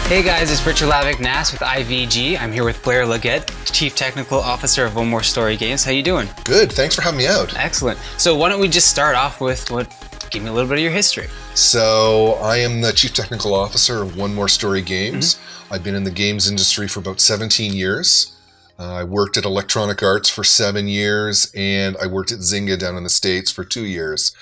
Hey guys, it's Richard Lavick-Nass with IVG. I'm here with Blair Leggett, Chief Technical Officer of One More Story Games. How you doing? Good, thanks for having me out. Excellent. So why don't we just start off with give me a little bit of your history. So I am the Chief Technical Officer of One More Story Games. I've been in the games industry for about 17 years. I worked at Electronic Arts for 7 years, and I worked at Zynga down in the States for 2 years.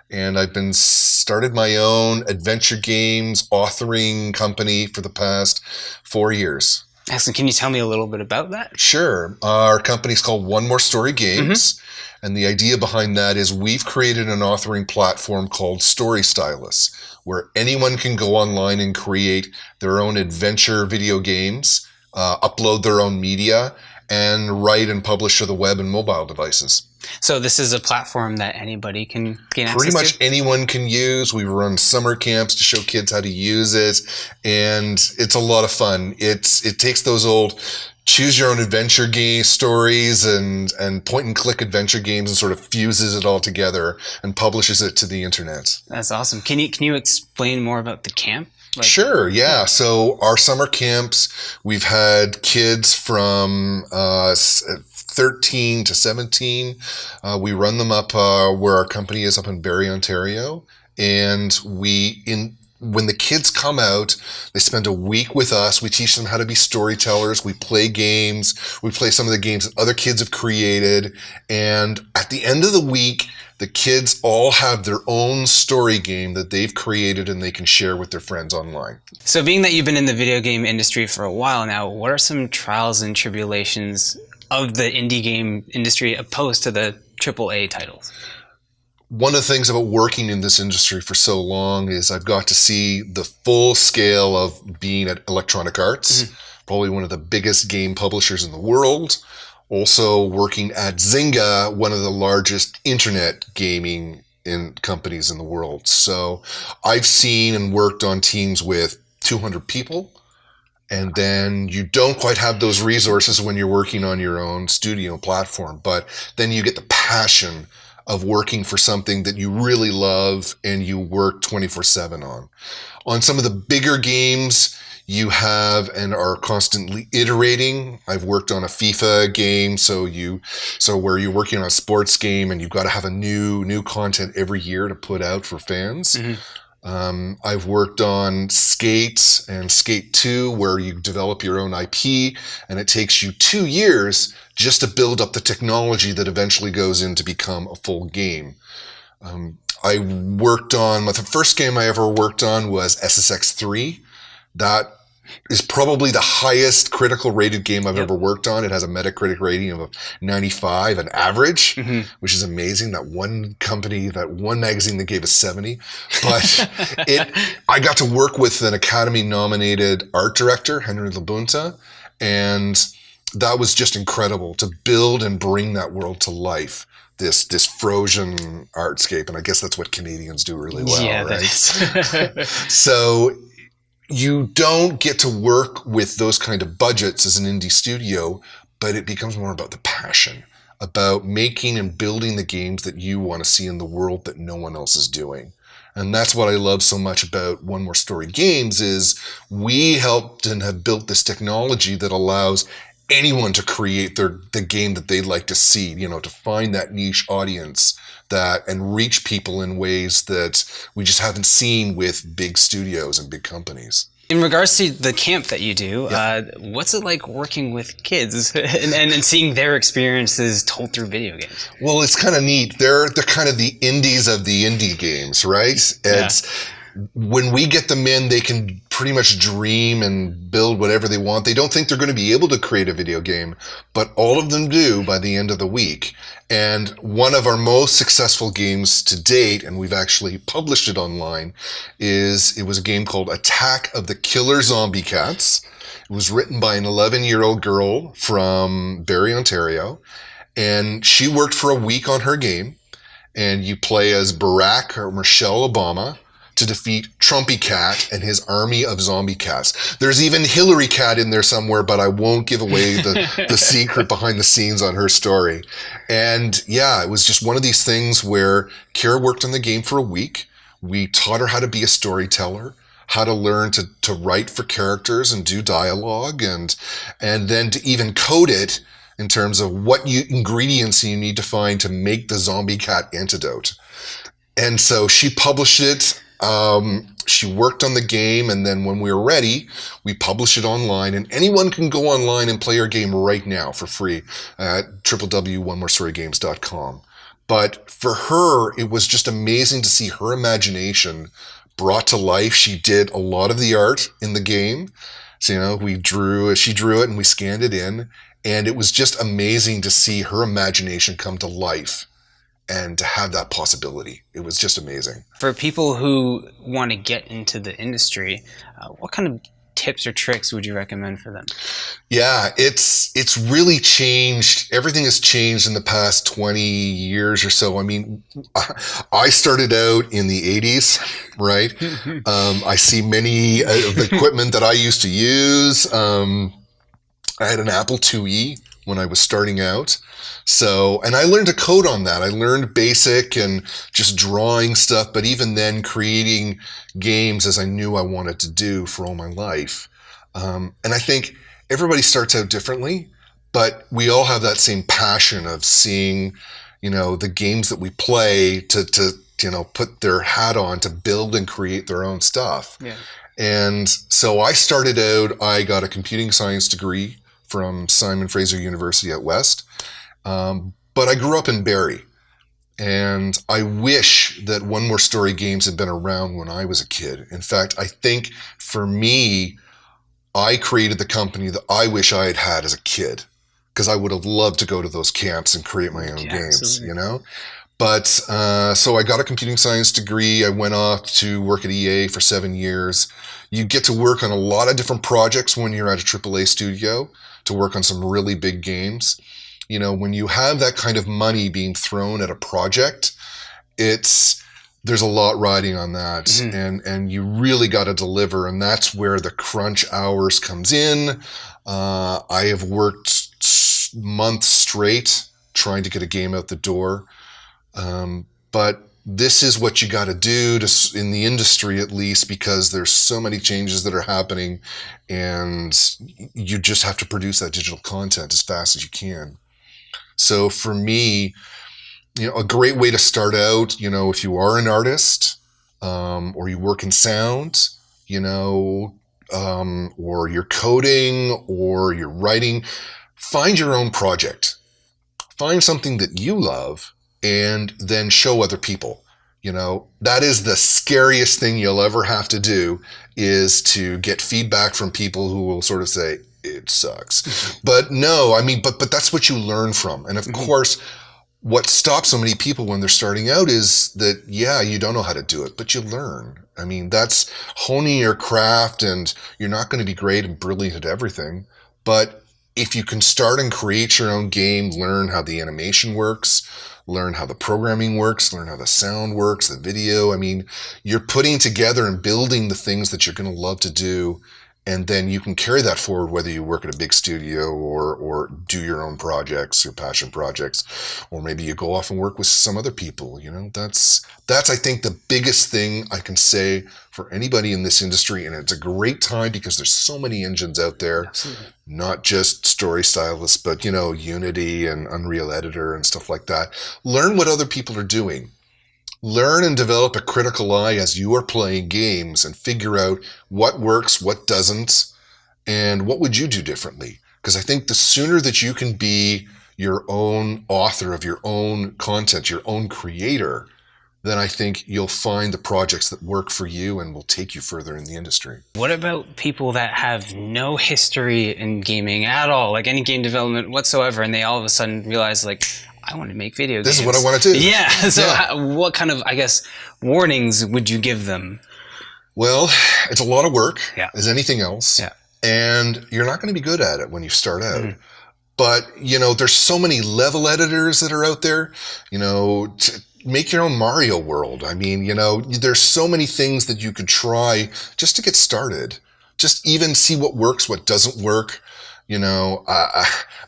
And I've started my own adventure games authoring company for the past 4 years. Excellent. Can you tell me a little bit about that? Sure. Our company's called One More Story Games. And the idea behind that is we've created an authoring platform called Story Stylus, where anyone can go online and create their own adventure video games, upload their own media, and write and publish to the web and mobile devices. So this is a platform that anybody can gain access to? Pretty much anyone can use. We run summer camps to show kids how to use it, and it's a lot of fun. It takes those old choose your own adventure game stories and point and click adventure games and sort of fuses it all together and publishes it to the internet. That's awesome. Can you explain more about the camp? Sure, yeah. So our summer camps, we've had kids from 13 to 17. We run them up where our company is up in Barrie, Ontario. And when the kids come out, they spend a week with us. We teach them how to be storytellers. We play games. We play some of the games that other kids have created. And at the end of the week, the kids all have their own story game that they've created and they can share with their friends online. So being that you've been in the video game industry for a while now, what are some trials and tribulations of the indie game industry opposed to the AAA titles? One of the things about working in this industry for so long is I've got to see the full scale of being at Electronic Arts, probably one of the biggest game publishers in the world. Also working at Zynga, one of the largest internet gaming companies in the world. So I've seen and worked on teams with 200 people. And then you don't quite have those resources when you're working on your own studio platform. But then you get the passion of working for something that you really love and you work 24/7 on. On some of the bigger games, you have and are constantly iterating. I've worked on a FIFA game, so where you're working on a sports game and you've got to have a new content every year to put out for fans. I've worked on Skate and Skate 2, where you develop your own IP, and it takes you 2 years just to build up the technology that eventually goes in to become a full game. I worked on, the first game I ever worked on was SSX3. That is probably the highest critical rated game I've ever worked on. It has a Metacritic rating of 95, an average, which is amazing. That one magazine that gave us 70. But I got to work with an Academy nominated art director, Henry Labunta, and that was just incredible to build and bring that world to life. This frozen artscape, and I guess that's what Canadians do really well, right? So you don't get to work with those kind of budgets as an indie studio, but it becomes more about the passion, about making and building the games that you want to see in the world that no one else is doing. And that's what I love so much about One More Story Games is we helped and have built this technology that allows anyone to create the game that they'd like to see, to find that niche audience and reach people in ways that we just haven't seen with big studios and big companies. In regards to the camp that you do, what's it like working with kids and seeing their experiences told through video games? Well, it's kind of neat. They're kind of the indies of the indie games, right? When we get them in, they can pretty much dream and build whatever they want. They don't think they're going to be able to create a video game, but all of them do by the end of the week. And one of our most successful games to date, and we've actually published it online, it was a game called Attack of the Killer Zombie Cats. It was written by an 11-year-old girl from Barrie, Ontario, and she worked for a week on her game. And you play as Barack or Michelle Obama to defeat Trumpy Cat and his army of zombie cats. There's even Hillary Cat in there somewhere, but I won't give away the secret behind the scenes on her story. And yeah, it was just one of these things where Kira worked on the game for a week. We taught her how to be a storyteller, how to learn to write for characters and do dialogue, and then to even code it in terms of what ingredients you need to find to make the zombie cat antidote. And so she published it. She worked on the game, and then when we were ready, we published it online, and anyone can go online and play our game right now for free at www.onemorestorygames.com. But for her, it was just amazing to see her imagination brought to life. She did a lot of the art in the game. So, she drew it and we scanned it in, and it was just amazing to see her imagination come to life and to have that possibility. It was just amazing. For people who want to get into the industry, what kind of tips or tricks would you recommend for them? Yeah, it's really changed. Everything has changed in the past 20 years or so. I mean, I started out in the 80s, right? I see many of the equipment that I used to use. I had an Apple IIe when I was starting out. So, and I learned to code on that. I learned BASIC and just drawing stuff, but even then creating games as I knew I wanted to do for all my life. And I think everybody starts out differently, but we all have that same passion of seeing, the games that we play to put their hat on to build and create their own stuff. Yeah. And so I started out, I got a computing science degree from Simon Fraser University at West. But I grew up in Barrie, and I wish that One More Story Games had been around when I was a kid. In fact, I think for me, I created the company that I wish I had had as a kid, because I would have loved to go to those camps and create my own games, Absolutely. But so I got a computing science degree. I went off to work at EA for 7 years. You get to work on a lot of different projects when you're at a AAA studio, to work on some really big games. When you have that kind of money being thrown at a project, there's a lot riding on that, mm-hmm. and you really got to deliver, and that's where the crunch hours comes in. I have worked months straight trying to get a game out the door, but this is what you got to do in the industry, at least, because there's so many changes that are happening, and you just have to produce that digital content as fast as you can. So for me, a great way to start out, if you are an artist, or you work in sound, or you're coding or you're writing, find your own project. Find something that you love and then show other people. That is the scariest thing you'll ever have to do, is to get feedback from people who will sort of say, it sucks. But no, but that's what you learn from. And of course, what stops so many people when they're starting out is that, you don't know how to do it, but you learn. That's honing your craft, and you're not going to be great and brilliant at everything. But if you can start and create your own game, learn how the animation works, learn how the programming works, learn how the sound works, the video. You're putting together and building the things that you're going to love to do. And then you can carry that forward, whether you work at a big studio or do your own projects, your passion projects, or maybe you go off and work with some other people. That's I think the biggest thing I can say for anybody in this industry. And it's a great time because there's so many engines out there. Absolutely. Not just story stylists, but Unity and Unreal Editor and stuff like that. Learn what other people are doing. Learn and develop a critical eye as you are playing games, and figure out what works, what doesn't, and what would you do differently. Because I think the sooner that you can be your own author of your own content, your own creator, then I think you'll find the projects that work for you and will take you further in the industry. What about people that have no history in gaming at all, like any game development whatsoever, and they all of a sudden realize, I want to make video games. This is what I want to do. Yeah. So what kind of, warnings would you give them? Well, it's a lot of work, as anything else. Yeah. And you're not going to be good at it when you start out. Mm-hmm. But, there's so many level editors that are out there, to make your own Mario world. There's so many things that you could try just to get started. Just even see what works, what doesn't work. You know,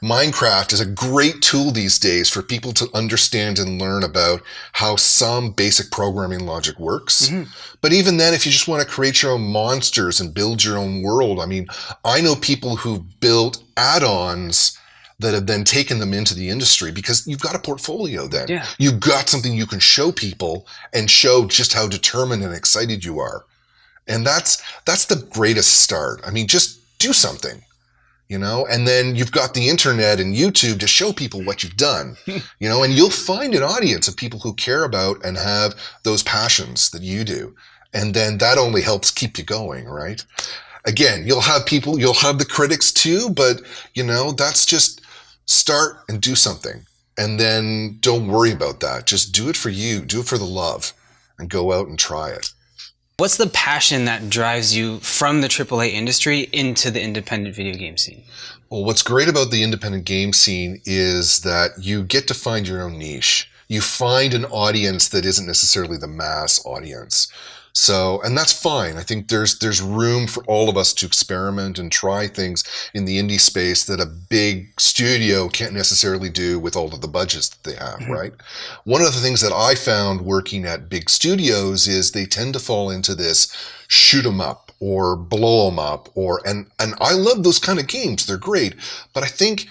Minecraft is a great tool these days for people to understand and learn about how some basic programming logic works. Hmm. But even then, if you just want to create your own monsters and build your own world, I mean, I know people who've built add-ons that have then taken them into the industry because you've got a portfolio then. Yeah. You've got something you can show people and show just how determined and excited you are. And that's the greatest start. I mean, just do something. You know, and then you've got the internet and YouTube to show people what you've done, you know, and you'll find an audience of people who care about and have those passions that you do. And then that only helps keep you going, right? Again, you'll have the critics too, but you know, that's just start and do something. And then don't worry about that. Just do it for you, do it for the love, and go out and try it. What's the passion that drives you from the AAA industry into the independent video game scene? Well, what's great about the independent game scene is that you get to find your own niche. You find an audience that isn't necessarily the mass audience. So, and that's fine. I think there's room for all of us to experiment and try things in the indie space that a big studio can't necessarily do with all of the budgets that they have, right? One of the things that I found working at big studios is they tend to fall into this shoot 'em up or blow 'em up and I love those kind of games. They're great. But I think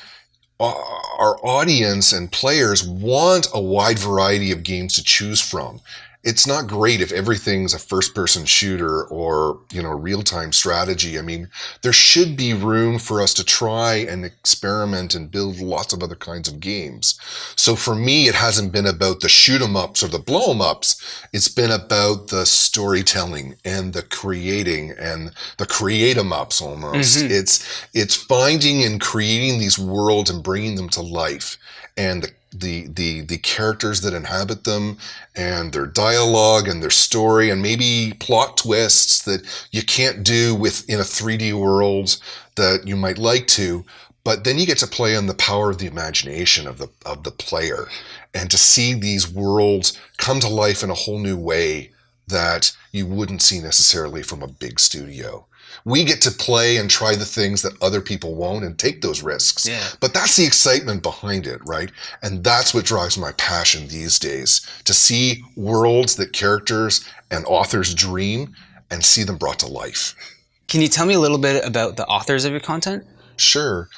our audience and players want a wide variety of games to choose from. It's not great if everything's a first-person shooter or, you know, real-time strategy. I mean, there should be room for us to try and experiment and build lots of other kinds of games. So for me, it hasn't been about the shoot-em-ups or the blow-em-ups. It's been about the storytelling and the creating and the create-em-ups almost. It's finding and creating these worlds and bringing them to life. And the characters that inhabit them and their dialogue and their story and maybe plot twists that you can't do in a 3D world that you might like to, but then you get to play on the power of the imagination of the player and to see these worlds come to life in a whole new way that you wouldn't see necessarily from a big studio. We get to play and try the things that other people won't and take those risks. Yeah. But that's the excitement behind it, right? And that's what drives my passion these days, to see worlds that characters and authors dream and see them brought to life. Can you tell me a little bit about the authors of your content? Sure.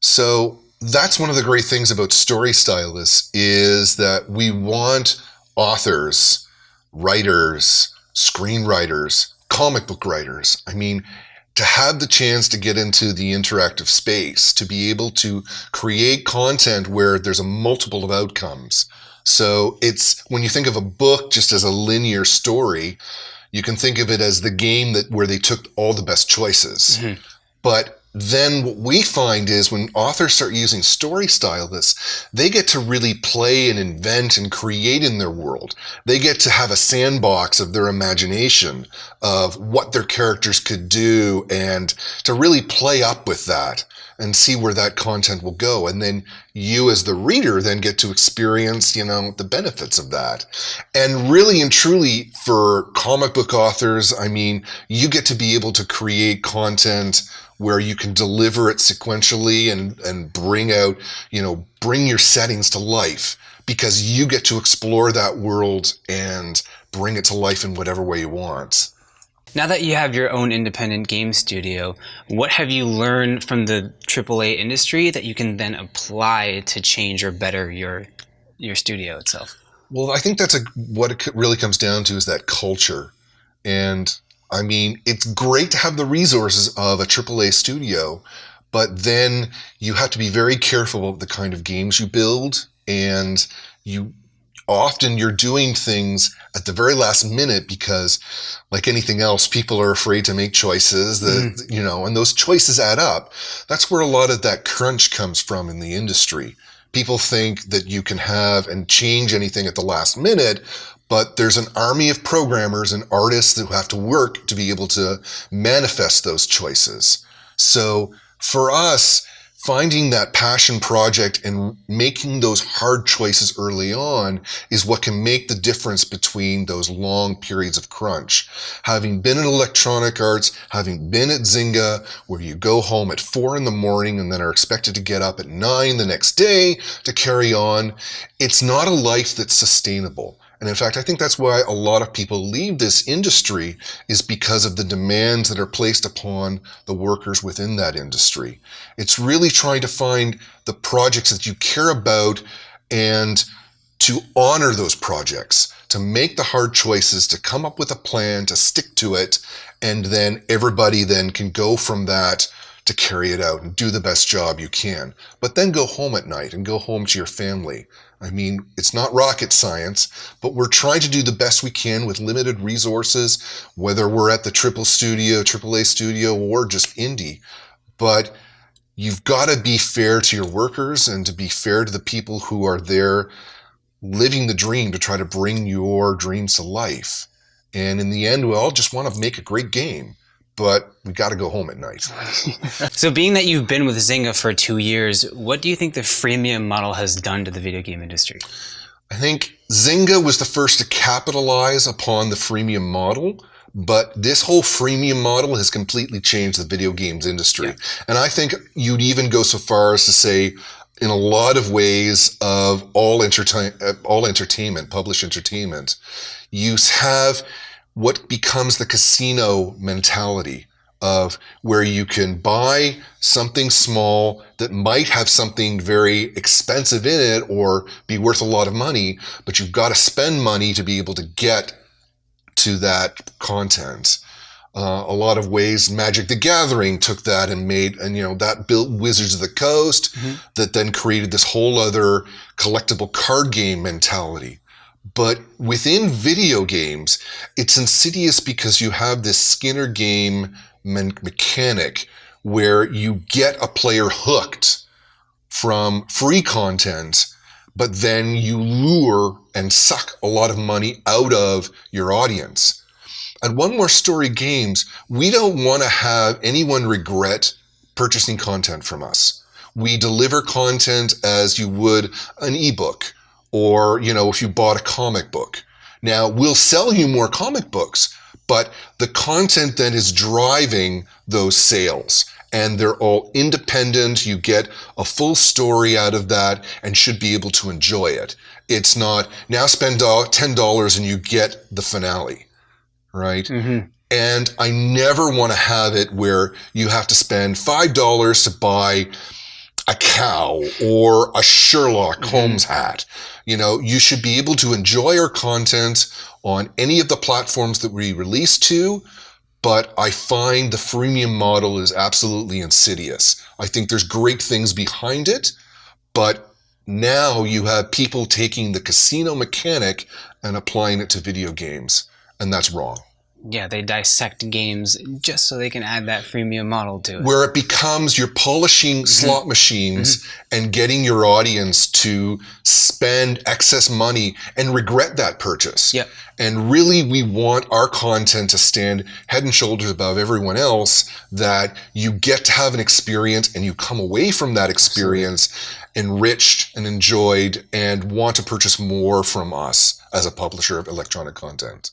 So that's one of the great things about story stylists is that we want authors, writers, screenwriters, comic book writers. I mean, to have the chance to get into the interactive space, to be able to create content where there's a multiple of outcomes. So it's, when you think of a book just as a linear story, you can think of it as the game where they took all the best choices. But then what we find is when authors start using story stylists, they get to really play and invent and create in their world. They get to have a sandbox of their imagination of what their characters could do and to really play up with that and see where that content will go. And then you as the reader then get to experience, you know, the benefits of that. And really and truly for comic book authors, I mean, you get to be able to create content where you can deliver it sequentially and bring out, you know, bring your settings to life because you get to explore that world and bring it to life in whatever way you want. Now that you have your own independent game studio, what have you learned from the AAA industry that you can then apply to change or better your studio itself? Well, I think that's what it really comes down to is that culture. And I mean, it's great to have the resources of a AAA studio, but then you have to be very careful of the kind of games you build, and you're doing things at the very last minute because, like anything else, people are afraid to make choices that, you know, and those choices add up. That's where a lot of that crunch comes from in the industry. People think that you can have and change anything at the last minute, but there's an army of programmers and artists who have to work to be able to manifest those choices. So for us, finding that passion project and making those hard choices early on is what can make the difference between those long periods of crunch. Having been in Electronic Arts, having been at Zynga, where you go home at 4 in the morning and then are expected to get up at 9 the next day to carry on, it's not a life that's sustainable. And in fact, I think that's why a lot of people leave this industry, is because of the demands that are placed upon the workers within that industry. It's really trying to find the projects that you care about and to honor those projects, to make the hard choices, to come up with a plan, to stick to it, and then everybody then can go from that to carry it out and do the best job you can. But then go home at night and go home to your family. I mean, it's not rocket science, but we're trying to do the best we can with limited resources, whether we're at the AAA studio, or just indie. But you've got to be fair to your workers and to be fair to the people who are there living the dream to try to bring your dreams to life. And in the end, we all just want to make a great game, but we got to go home at night. So being that you've been with Zynga for 2 years, what do you think the freemium model has done to the video game industry? I think Zynga was the first to capitalize upon the freemium model, but this whole freemium model has completely changed the video games industry. Yeah. And I think you'd even go so far as to say, in a lot of ways of all entertainment, published entertainment, you have what becomes the casino mentality of where you can buy something small that might have something very expensive in it or be worth a lot of money, but you've got to spend money to be able to get to that content. A lot of ways, Magic the Gathering took that and that built Wizards of the Coast, that then created this whole other collectible card game mentality. But within video games, it's insidious because you have this Skinner game mechanic where you get a player hooked from free content, but then you lure and suck a lot of money out of your audience. At One More Story Games, we don't want to have anyone regret purchasing content from us. We deliver content as you would an ebook, or, if you bought a comic book. Now, we'll sell you more comic books, but the content then is driving those sales. And they're all independent. You get a full story out of that and should be able to enjoy it. It's not, now spend $10 and you get the finale, right? Mm-hmm. And I never want to have it where you have to spend $5 to buy a cow or a Sherlock Holmes hat. You should be able to enjoy our content on any of the platforms that we release to, but I find the freemium model is absolutely insidious. I think there's great things behind it, but now you have people taking the casino mechanic and applying it to video games, and that's wrong. Yeah, they dissect games just so they can add that freemium model to it. Where it becomes you're polishing slot machines and getting your audience to spend excess money and regret that purchase. Yep. And really, we want our content to stand head and shoulders above everyone else, that you get to have an experience and you come away from that experience enriched and enjoyed and want to purchase more from us as a publisher of electronic content.